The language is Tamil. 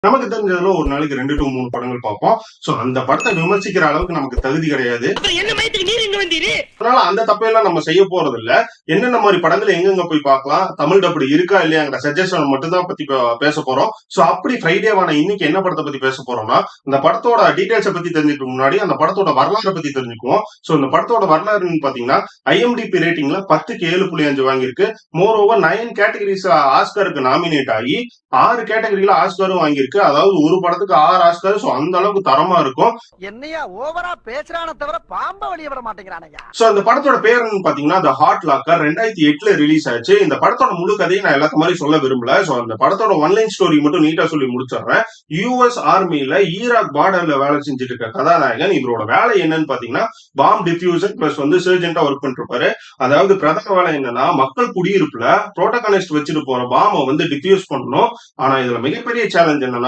நமக்கு தெரிஞ்சதுல ஒரு நாளைக்கு 2 to 3 படங்கள் பார்ப்போம். சோ அந்த படத்தை விமர்சிக்கிற அளவுக்கு நமக்கு தகுதி கிடையாது. அதனால அந்த தப்பையெல்லாம் நம்ம செய்ய போறது இல்ல. என்னென்ன மாதிரி படங்கள் எங்கெங்க போய் பார்க்கலாம், தமிழ் டப்டு இருக்கா இல்லையாங்கிற சஜஷன் மட்டும் தான் பத்தி பேச போறோம். சோ அப்படி ஃப்ரைடேவான இன்னைக்கு என்ன படத்தை பத்தி பேச போறோம்னா, அந்த படத்தோட டீடைல்ஸை பத்தி தெரிஞ்சுக்க முன்னாடி அந்த படத்தோட வரலாறை பத்தி தெரிஞ்சுக்குவோம். சோ இந்த படத்தோட வரலாறுன்னு பாத்தீங்கன்னா IMDb ரேட்டிங்ல 10க்கு 7.5 வாங்கியிருக்கு. மோர் ஓவர் 9 கேட்டகரிஸ் ஆஸ்கருக்கு நாமினேட் ஆகி 6 கேட்டகரியில ஆஸ்கரும் வாங்கியிருக்கு. அதாவது ஒரு படத்துக்கு 6 ஆஸ்கர். சோ அந்த அளவுக்கு தரமா இருக்கும். என்னையா ஓவரா பேசுறானே தவிர பாம்ப வெளிய விட மாட்டேங்கிறானயா. சோ அந்த படத்தோட பேர் என்னன்னு பாத்தீங்கன்னா தி ஹார்ட் லாக்கர். 2008ல ரிலீஸ் ஆச்சு. இந்த படத்தோட முழு கதையை நான் எல்லாத்த மாதிரி சொல்ல விரும்பல. சோ அந்த படத்தோட ஒன்லைன் ஸ்டோரி மட்டும் நீட்டா சொல்லி முடிச்சிடுறேன். US ஆர்மியில ஈராக் பார்டர்ல வேலை செஞ்சுட்டு இருக்க கதாநாயகன். இவரோட வேலை என்னன்னு பாத்தீங்கன்னா பாம் டிஃப்யூசர் பிளஸ் சர்ஜென்டா ஒர்க் பண்ணிட்டு இருப்பாரு. அதாவது பிரதான வேலை என்னன்னா மக்கள் குடியிருப்புல புரோட்டகனிஸ்ட் வச்சுட்டு போற பாமை டிஃப்யூஸ் பண்ணணும். ஆனா இதுல மிகப்பெரிய சேலஞ்ச் என்னன்னா